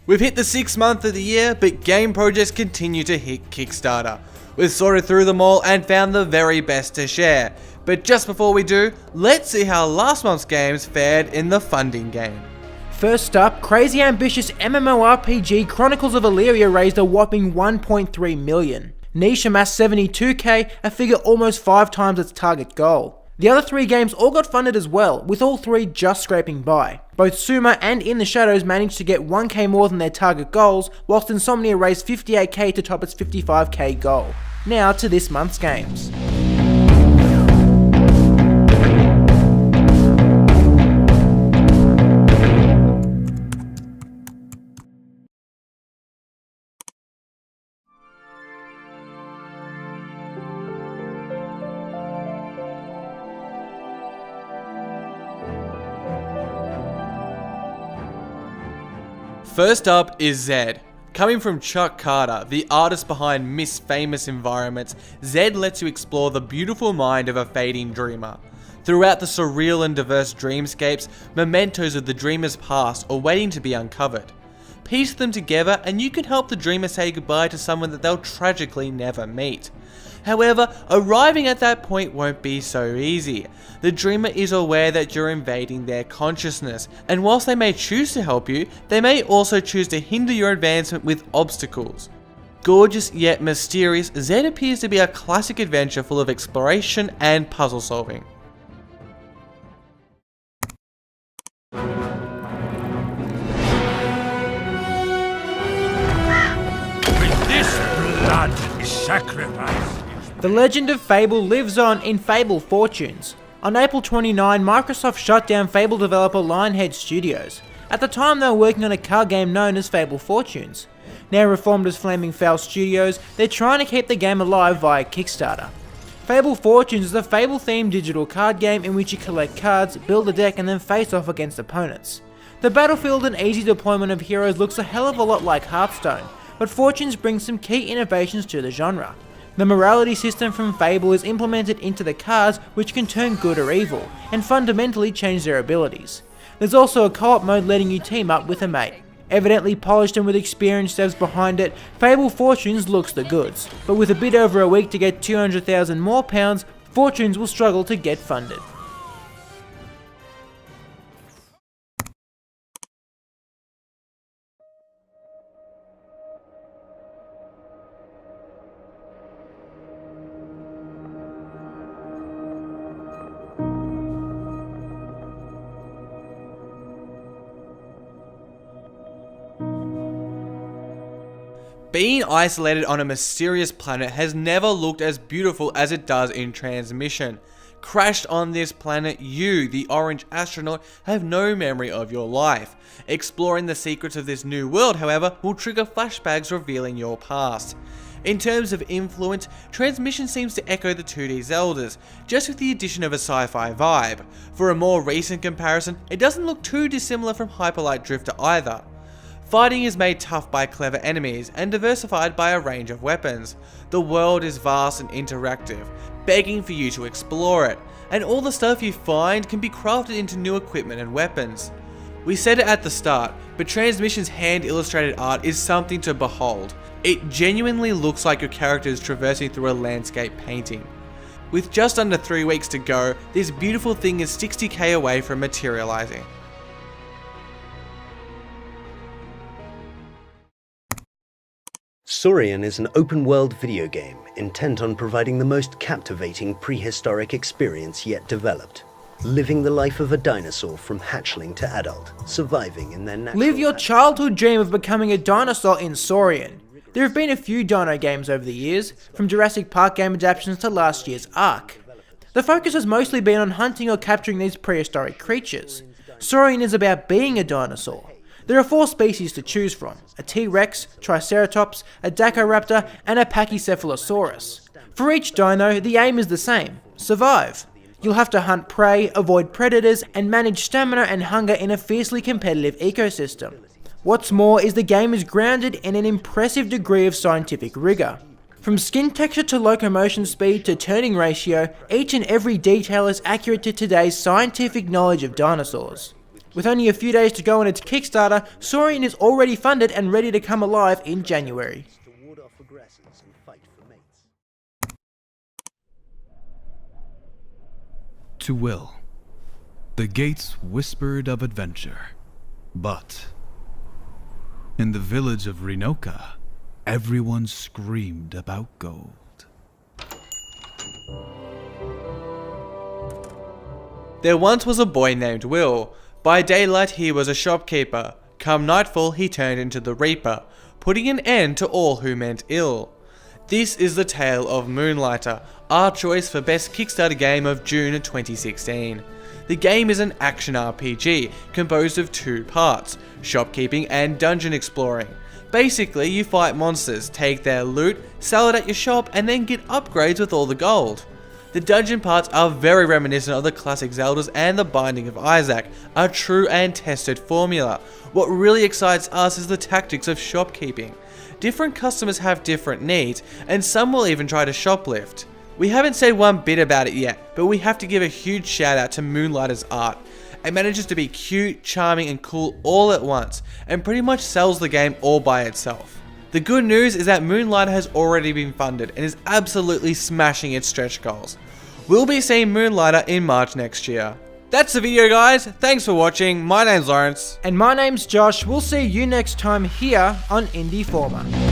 We've hit the 6th month of the year, but game projects continue to hit Kickstarter. We've sorted through them all and found the very best to share. But just before we do, let's see how last month's games fared in the funding game. First up, crazy ambitious MMORPG Chronicles of Illyria raised a whopping 1.3 million. Niche amassed 72k, a figure almost 5 times its target goal. The other 3 games all got funded as well, with all 3 just scraping by. Both Suma and In the Shadows managed to get 1k more than their target goals, whilst Insomnia raised 58k to top its 55k goal. Now to this month's games. First up is Zed. Coming from Chuck Carter, the artist behind Miss Famous Environments, Zed lets you explore the beautiful mind of a fading dreamer. Throughout the surreal and diverse dreamscapes, mementos of the dreamer's past are waiting to be uncovered. Piece them together and you can help the dreamer say goodbye to someone that they'll tragically never meet. However, arriving at that point won't be so easy. The dreamer is aware that you're invading their consciousness, and whilst they may choose to help you, they may also choose to hinder your advancement with obstacles. Gorgeous yet mysterious, Zed appears to be a classic adventure full of exploration and puzzle solving. With this blood sacrifice. The legend of Fable lives on in Fable Fortunes. On April 29, Microsoft shut down Fable developer Lionhead Studios. At the time they were working on a card game known as Fable Fortunes. Now reformed as Flaming Fowl Studios, they're trying to keep the game alive via Kickstarter. Fable Fortunes is a Fable-themed digital card game in which you collect cards, build a deck and then face off against opponents. The battlefield and easy deployment of heroes looks a hell of a lot like Hearthstone, but Fortunes brings some key innovations to the genre. The morality system from Fable is implemented into the cards, which can turn good or evil, and fundamentally change their abilities. There's also a co-op mode letting you team up with a mate. Evidently polished and with experienced devs behind it, Fable Fortunes looks the goods, but with a bit over a week to get 200,000 more pounds, Fortunes will struggle to get funded. Being isolated on a mysterious planet has never looked as beautiful as it does in Transmission. Crashed on this planet, you, the orange astronaut, have no memory of your life. Exploring the secrets of this new world, however, will trigger flashbacks revealing your past. In terms of influence, Transmission seems to echo the 2D Zeldas, just with the addition of a sci-fi vibe. For a more recent comparison, it doesn't look too dissimilar from Hyperlight Drifter either. Fighting is made tough by clever enemies and diversified by a range of weapons. The world is vast and interactive, begging for you to explore it, and all the stuff you find can be crafted into new equipment and weapons. We said it at the start, but Transmission's hand-illustrated art is something to behold. It genuinely looks like your character is traversing through a landscape painting. With just under 3 weeks to go, this beautiful thing is 60k away from materializing. Saurian is an open-world video game intent on providing the most captivating prehistoric experience yet developed. Living the life of a dinosaur from hatchling to adult, surviving in their natural Live your childhood dream of becoming a dinosaur in Saurian. There have been a few dino games over the years, from Jurassic Park game adaptations to last year's Ark. The focus has mostly been on hunting or capturing these prehistoric creatures. Saurian is about being a dinosaur. There are 4 species to choose from: a T-Rex, Triceratops, a Dacoraptor, and a Pachycephalosaurus. For each dino, the aim is the same: survive. You'll have to hunt prey, avoid predators, and manage stamina and hunger in a fiercely competitive ecosystem. What's more is the game is grounded in an impressive degree of scientific rigour. From skin texture to locomotion speed to turning ratio, each and every detail is accurate to today's scientific knowledge of dinosaurs. With only a few days to go on its Kickstarter, Saurian is already funded and ready to come alive in January. To ward off aggressors and fight for mates. To Will, the gates whispered of adventure, but in the village of Rinoka, everyone screamed about gold. There once was a boy named Will. By daylight he was a shopkeeper. Come nightfall he turned into the Reaper, putting an end to all who meant ill. This is the tale of Moonlighter, our choice for best Kickstarter game of June 2016. The game is an action RPG composed of 2 parts, shopkeeping and dungeon exploring. Basically, you fight monsters, take their loot, sell it at your shop, and then get upgrades with all the gold. The dungeon parts are very reminiscent of the classic Zeldas and the Binding of Isaac, a true and tested formula. What really excites us is the tactics of shopkeeping. Different customers have different needs, and some will even try to shoplift. We haven't said one bit about it yet, but we have to give a huge shout out to Moonlighter's art. It manages to be cute, charming and cool all at once, and pretty much sells the game all by itself. The good news is that Moonlighter has already been funded and is absolutely smashing its stretch goals. We'll be seeing Moonlighter in March next year. That's the video guys, thanks for watching, my name's Lawrence. And my name's Josh, we'll see you next time here on Indieformed.